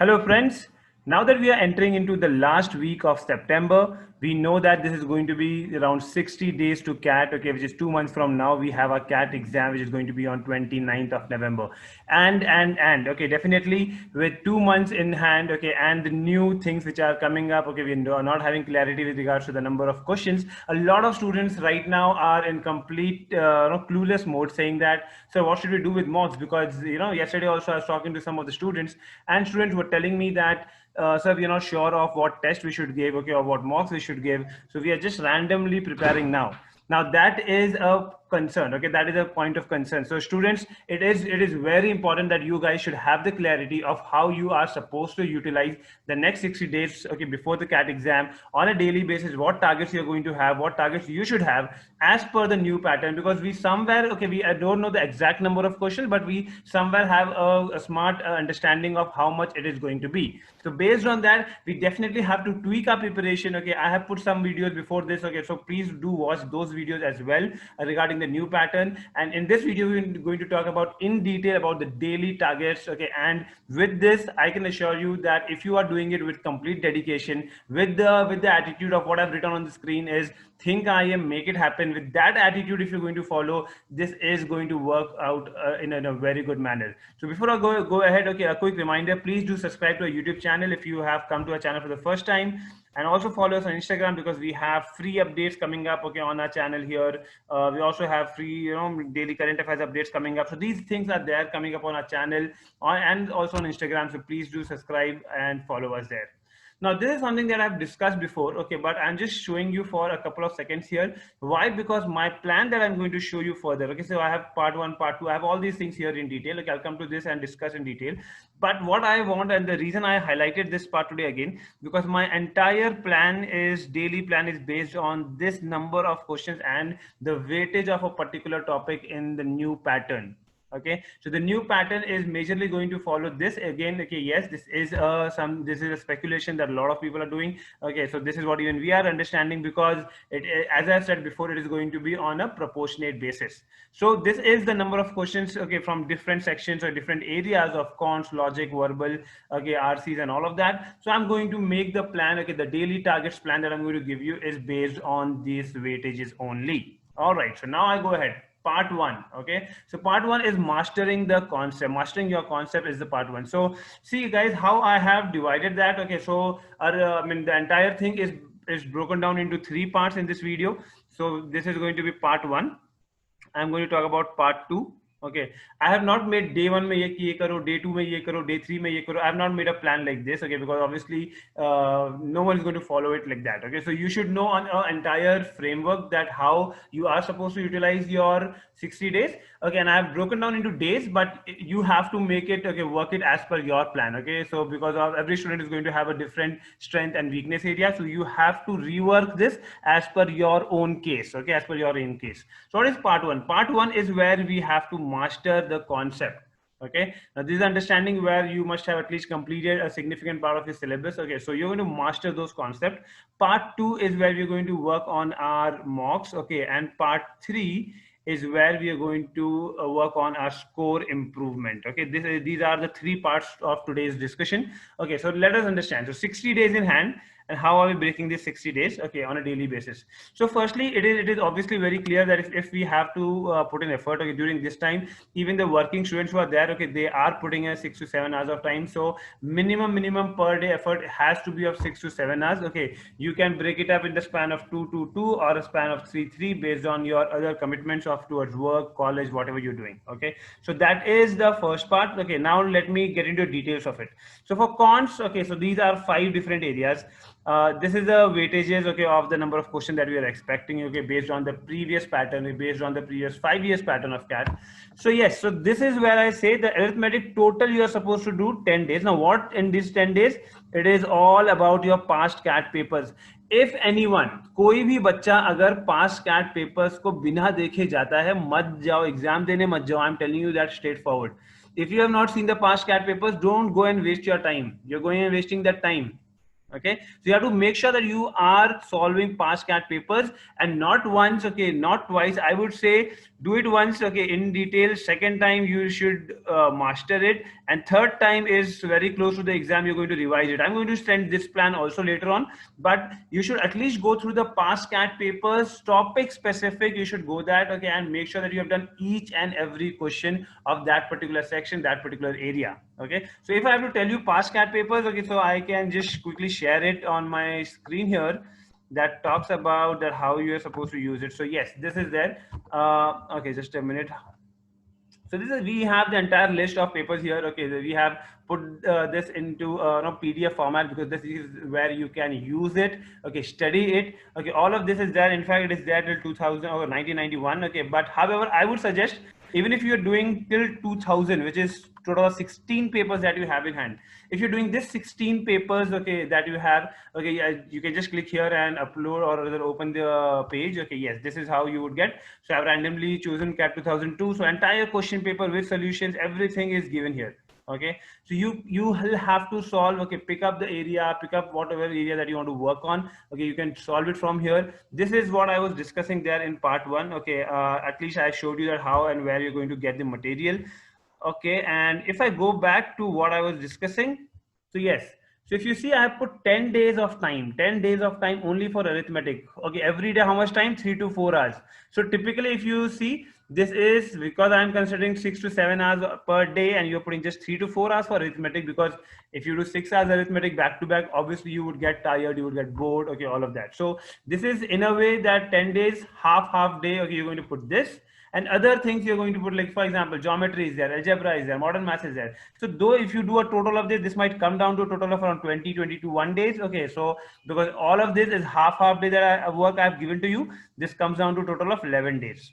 Hello, friends. Now that we are entering into the last week of September, we know that this is going to be around 60 days to CAT, okay, which is 2 months from now. We have our CAT exam, which is going to be on 29th of November. Okay, definitely with 2 months in hand, okay, and the new things which are coming up, okay, we are not having clarity with regards to the number of questions. A lot of students right now are in complete clueless mode saying that, so what should we do with mocks? Because, yesterday also I was talking to some of the students, and students were telling me that sir, we're not sure of what test we should give, okay, or what mocks we should give. So we are just randomly preparing now. Now that is a concern, okay, that is a point of concern. So students, it is very important that you guys should have the clarity of how you are supposed to utilize the next 60 days, okay, before the CAT exam on a daily basis, what targets you're going to have, what targets you should have as per the new pattern. Because we somewhere, okay, I don't know the exact number of questions, but we somewhere have a smart understanding of how much it is going to be. So based on that, we definitely have to tweak our preparation. Okay, I have put some videos before this, okay, so please do watch those videos as well regarding the new pattern. And in this video, we're going to talk about in detail about the daily targets, okay. And with this, I can assure you that if you are doing it with complete dedication, with the attitude of what I've written on the screen is think IIM, make it happen. With that attitude, if you're going to follow, this is going to work out in a very good manner. So before I go ahead, okay, a quick reminder, please do subscribe to our YouTube channel if you have come to our channel for the first time, and also follow us on Instagram because we have free updates coming up, okay, on our channel here. We also have free, daily current affairs updates coming up. So these things are there coming up on our channel and also on Instagram. So please do subscribe and follow us there. Now, this is something that I've discussed before, okay, but I'm just showing you for a couple of seconds here. Why? Because my plan that I'm going to show you further, okay, so I have part one, part two, I have all these things here in detail. Okay, I'll come to this and discuss in detail. But what I want, and the reason I highlighted this part today again, because my entire daily plan is based on this number of questions and the weightage of a particular topic in the new pattern. Okay, so the new pattern is majorly going to follow this again. Okay, yes, this is a speculation that a lot of people are doing. Okay, so this is what even we are understanding, because as I said before, it is going to be on a proportionate basis. So this is the number of questions, okay, from different sections or different areas of cons, logic, verbal, okay, RCs and all of that. So I'm going to make the plan, okay, the daily targets plan that I'm going to give you is based on these weightages only. All right, so now I go ahead. Part one, okay, so part one is mastering the concept. Mastering your concept is the part one. So see guys, how I have divided that. Okay, so the entire thing is broken down into three parts in this video. So this is going to be part one. I'm going to talk about part two. Okay, I have not made day one में ये करो, day two में ये करो, day three में ये करो. I have not made a plan like this. Okay, because obviously no one is going to follow it like that. Okay, so you should know on an entire framework that how you are supposed to utilize your 60 days. Okay, and I have broken down into days, but you have to make it, okay, work it as per your plan. Okay, so because of every student is going to have a different strength and weakness area, so you have to rework this as per your own case. Okay, as per your own case. So what is part one? Part one is where we have to master the concept. Okay, now this is understanding where you must have at least completed a significant part of your syllabus. Okay, so you're going to master those concepts. Part two is where we're going to work on our mocks. Okay, and part three is where we are going to work on our score improvement. Okay, these are the three parts of today's discussion. Okay, so let us understand. So 60 days in hand, and how are we breaking these 60 days, okay, on a daily basis? So firstly, it is obviously very clear that if we have to put in effort, okay, during this time, even the working students who are there, okay, they are putting in 6 to 7 hours of time. So minimum per day effort has to be of 6 to 7 hours. Okay, you can break it up in the span of 2 to 2 or a span of 3 based on your other commitments of towards work, college, whatever you're doing. Okay, so that is the first part. Okay, now let me get into details of it. So for cons, okay, so these are 5 different areas. This is the weightages, okay, of the number of questions that we are expecting, okay, based on the previous pattern, based on the previous 5 years pattern of CAT. So yes, so this is where I say the arithmetic total you are supposed to do 10 days. Now what in these 10 days? It is all about your past CAT papers. If anyone, कोई भी बच्चा अगर past CAT papers को बिना देखे जाता है, मत जाओ एग्जाम देने, मत जाओ. I'm telling you that straightforward. If you have not seen the past CAT papers, don't go and waste your time. You're going and wasting that time. Okay, so you have to make sure that you are solving past CAT papers, and not once, okay, not twice. I would say do it once, okay, in detail. Second time you should master it, and third time is very close to the exam, you're going to revise it. I'm going to send this plan also later on, but you should at least go through the past CAT papers, topic specific. You should go that, okay, and make sure that you have done each and every question of that particular section, that particular area. Okay, so if I have to tell you past CAT papers, okay, so I can just quickly share it on my screen here, that talks about that how you are supposed to use it. So yes, this is there. Okay, just a minute. So this is, we have the entire list of papers here. Okay, we have put this into PDF format, because this is where you can use it. Okay, study it. Okay, all of this is there. In fact, it is there till 2000 or 1991. Okay, but however, I would suggest, even if you're doing till 2000, which is total of 16 papers that you have in hand, if you're doing this 16 papers, okay, that you have, okay, you can just click here and upload, or rather open the page. Okay, yes, this is how you would get. So I've randomly chosen CAT 2002. So entire question paper with solutions, everything is given here. Okay, so you will have to solve. Okay, pick up the area, pick up whatever area that you want to work on. Okay, you can solve it from here. This is what I was discussing there in part 1. Okay, at least I showed you that how and where you're going to get the material. Okay, and if I go back to what I was discussing, so yes, so if you see, I have put 10 days of time, 10 days of time only for arithmetic. Okay, every day how much time? 3 to 4 hours. So typically, if you see, this is because I'm considering 6 to 7 hours per day, and you're putting just 3 to 4 hours for arithmetic, because if you do 6 hours arithmetic back to back, obviously you would get tired, you would get bored. Okay, all of that. So this is in a way that 10 days, half day. Okay, you're going to put this. And other things you're going to put, like for example, geometry is there, algebra is there, modern math is there. So though if you do a total of this might come down to a total of around 20, 21 days. Okay, so because all of this is half day that work I've given to you, this comes down to a total of 11 days.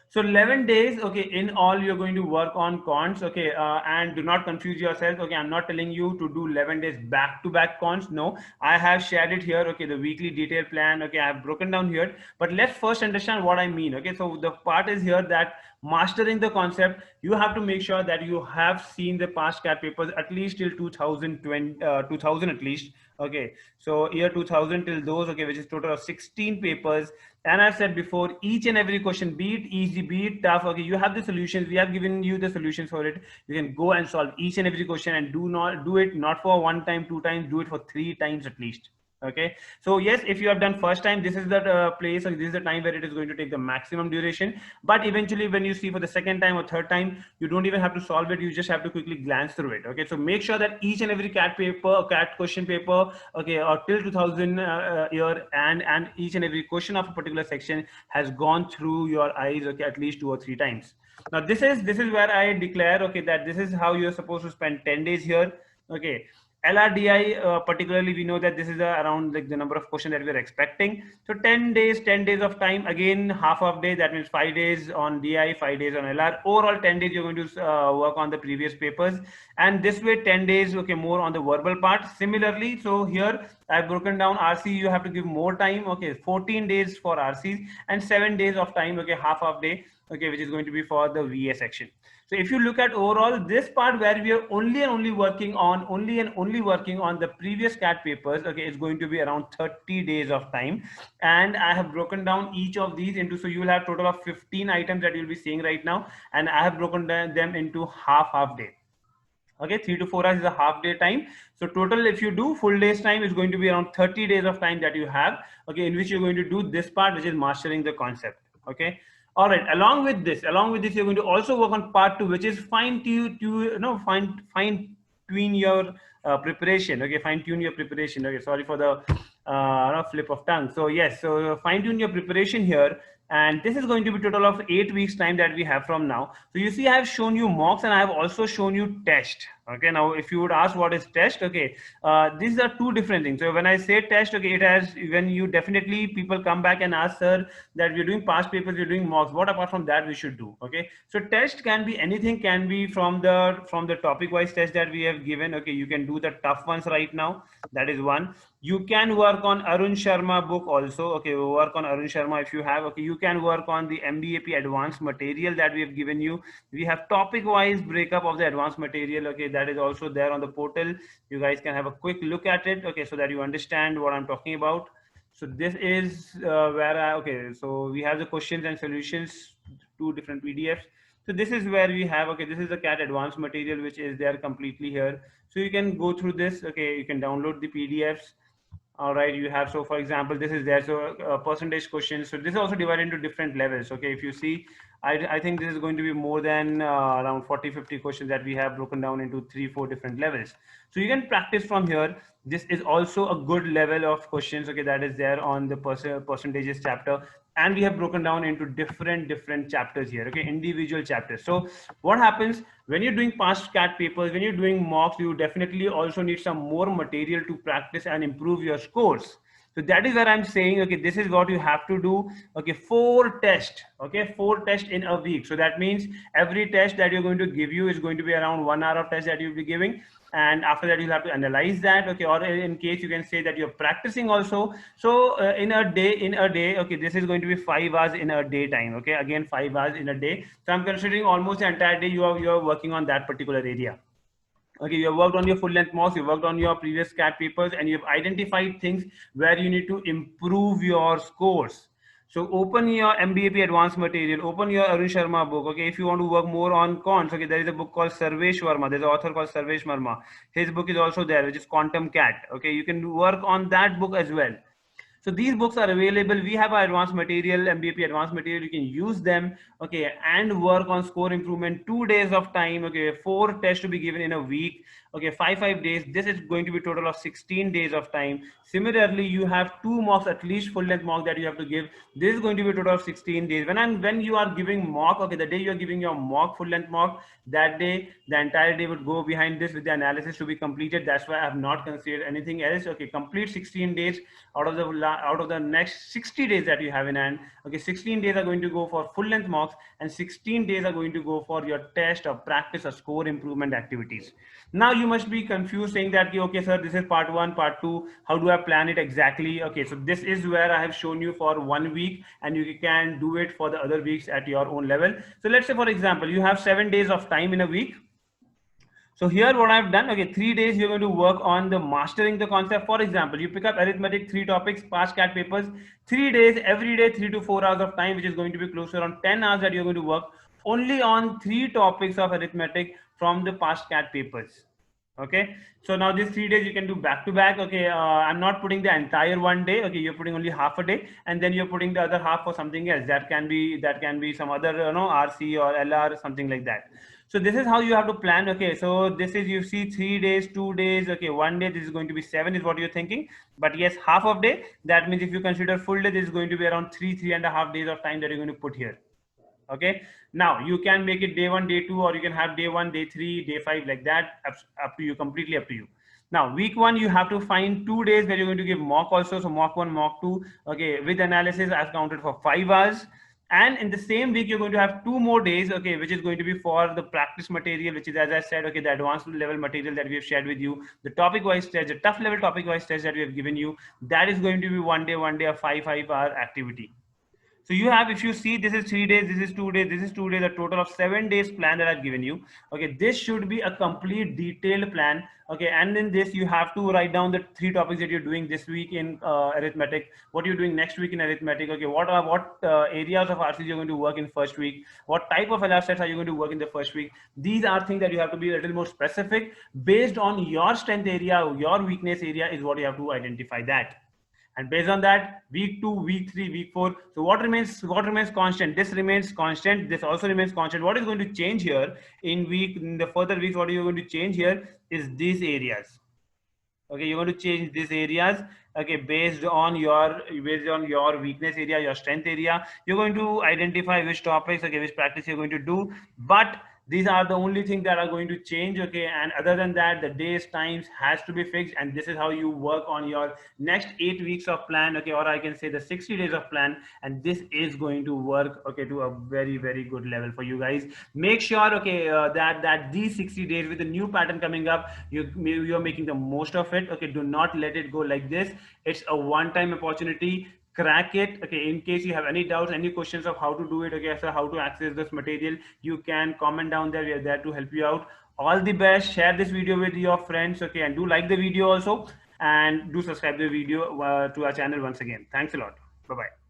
So 11 days, okay, in all you're going to work on cons. Okay, and do not confuse yourself. Okay, I'm not telling you to do 11 days back to back cons. No, I have shared it here. Okay, the weekly detail plan. Okay, I have broken down here, but let's first understand what I mean. Okay, so the part is here that mastering the concept, you have to make sure that you have seen the past CAT papers at least till 2020, 2000 at least. Okay, so year 2000 till those. Okay, which is total of 16 papers. And I've said before, each and every question, be it easy, be it tough, okay, you have the solutions. We have given you the solutions for it. You can go and solve each and every question, and do it not for 1 time, 2 times, do it for 3 times at least. Okay, so yes, if you have done first time, this is the place, or this is the time where it is going to take the maximum duration. But eventually, when you see for the second time or third time, you don't even have to solve it, you just have to quickly glance through it. Okay, so make sure that each and every CAT paper, CAT question paper, okay, or till 2000 year, and each and every question of a particular section has gone through your eyes, okay, at least 2 or 3 times. Now this is where I declare, okay, that this is how you're supposed to spend 10 days here. Okay, LRDI, particularly, we know that this is around like the number of questions that we're expecting. So 10 days of time, again, half of day, that means 5 days on DI, 5 days on LR. Overall 10 days, you're going to work on the previous papers. And this way 10 days, okay, more on the verbal part. Similarly, so here I've broken down RC, you have to give more time. Okay, 14 days for RCs and 7 days of time, okay, half of day, okay, which is going to be for the VA section. So if you look at overall this part where we are only working on the previous CAT papers, okay, it's going to be around 30 days of time. And I have broken down each of these into, so you will have total of 15 items that you'll be seeing right now. And I have broken them into half day. Okay, 3 to 4 hours is a half day time. So total, if you do full day's time, is going to be around 30 days of time that you have, okay, in which you're going to do this part, which is mastering the concept. Okay. All right. Along with this, you're going to also work on part 2, which is fine tune your preparation. Okay, fine tune your preparation. Okay, sorry for the flip of tongue. So yes, so fine tune your preparation here. And this is going to be total of 8 weeks time that we have from now. So you see, I have shown you mocks and I have also shown you test. Okay, now if you would ask what is test, okay, these are two different things. So when I say test, okay, it has, when you definitely people come back and ask, sir, that we're doing past papers, we're doing mocks, what apart from that we should do? Okay, so test can be anything, can be from the topic wise test that we have given. Okay, you can do the tough ones right now, that is one. You can work on Arun Sharma book also. Okay, work on Arun Sharma if you have. Okay, you can work on the MBAP advanced material that we have given you. We have topic wise breakup of the advanced material. Okay, that is also there on the portal. You guys can have a quick look at it, okay, so that you understand what I'm talking about. So this is where okay, so we have the questions and solutions, two different PDFs. So this is where we have, okay, this is the CAT advanced material, which is there completely here. So you can go through this, okay, you can download the PDFs. All right, you have, so for example, this is there, so percentage questions. So this is also divided into different levels. Okay, if you see, I think this is going to be more than around 40-50 questions that we have broken down into 3-4 different levels. So you can practice from here. This is also a good level of questions, okay, that is there on the percentages chapter. And we have broken down into different chapters here, okay, individual chapters. So what happens when you're doing past CAT papers, when you're doing mocks, you definitely also need some more material to practice and improve your scores. So that is where I'm saying, okay, this is what you have to do. Okay, 4 tests, okay, 4 tests in a week. So that means every test that you're going to give you is going to be around 1 hour of test that you'll be giving. And after that, you'll have to analyze that, okay, or in case you can say that you're practicing also. So in a day, okay, this is going to be 5 hours in a day time, okay, again 5 hours in a day. So I'm considering almost the entire day you're working on that particular area. Okay, you have worked on your full length mocks, you worked on your previous CAT papers, and you have identified things where you need to improve your scores. So open your MBAP advanced material, open your Arun Sharma book. Okay, if you want to work more on cons, okay, there is a book called Sarvesh Verma. There's an author called Sarvesh Verma. His book is also there, which is Quantum CAT. Okay, you can work on that book as well. So these books are available. We have our advanced material, MBAP advanced material. You can use them, okay, and work on score improvement. 2 days of time, okay, 4 tests to be given in a week, okay, 5 days. This is going to be a total of 16 days of time. Similarly, you have 2 mocks, at least full length mock that you have to give. This is going to be a total of 16 days. When you are giving mock, okay, the day you are giving your mock, full length mock, that day, the entire day would go behind this with the analysis to be completed. That's why I have not considered anything else. Okay, complete 16 days out of the next 60 days that you have in hand. Okay, 16 days are going to go for full length mocks, and 16 days are going to go for your test or practice or score improvement activities. Now you must be confused saying that, okay, sir, this is part 1, part 2. How do I plan it exactly? Okay, so this is where I have shown you for 1 week, and you can do it for the other weeks at your own level. So let's say, for example, you have 7 days of time in a week. So here what I've done, okay, 3 days you're going to work on the mastering the concept. For example, you pick up arithmetic, 3 topics, past CAT papers, 3 days, every day, 3 to 4 hours of time, which is going to be close to around 10 hours that you're going to work only on 3 topics of arithmetic from the past CAT papers. Okay, so now these 3 days you can do back to back. Okay, I'm not putting the entire 1 day. Okay, you're putting only half a day, and then you're putting the other half for something else. That can be some other, RC or LR, something like that. So this is how you have to plan. Okay, so this is, you see, 3 days, 2 days, okay, 1 day, this is going to be 7 is what you're thinking. But yes, half of day, that means if you consider full day, this is going to be around 3.5 days of time that you're going to put here. Okay, now you can make it day 1, day 2, or you can have day 1, day 3, day 5, like that, up to you, completely up to you. Now week 1, you have to find 2 days where you're going to give mock also. So mock 1, mock 2, okay, with analysis I've counted for 5 hours. And in the same week, you're going to have 2 more days, okay, which is going to be for the practice material, which is, as I said, okay, the advanced level material that we have shared with you, the topic wise test, the tough level topic wise test that we have given you, that is going to be 1 day, a 5-hour activity. So you have, if you see, this is 3 days, this is 2 days, this is 2 days, a total of 7 days plan that I've given you. Okay, this should be a complete detailed plan. Okay, and in this you have to write down the 3 topics that you're doing this week in arithmetic, what you're doing next week in arithmetic. Okay, what areas of RC you're going to work in first week, what type of LR sets are you going to work in the first week. These are things that you have to be a little more specific based on your strength area, your weakness area is what you have to identify that. And based on that, week 2, week 3, week 4. So what remains constant? This remains constant. This also remains constant. What is going to change here in the further weeks? What you're going to change here is these areas. Okay, you're going to change these areas. Okay, based on your weakness area, your strength area, you're going to identify which topics, okay, which practice you're going to do. But these are the only things that are going to change. Okay, and other than that, the days, times has to be fixed, and this is how you work on your next 8 weeks of plan. Okay, or I can say the 60 days of plan, and this is going to work, okay, to a very, very good level for you guys. Make sure, okay, that these 60 days with the new pattern coming up, you're making the most of it. Okay, do not let it go like this. It's a one-time opportunity. crack it. Okay, in case you have any doubts, any questions of how to do it, okay, so how to access this material, you can comment down there. We are there to help you out. All the best. Share this video with your friends, okay, and do like the video also, and do subscribe the video to our channel once again. Thanks a lot. Bye bye.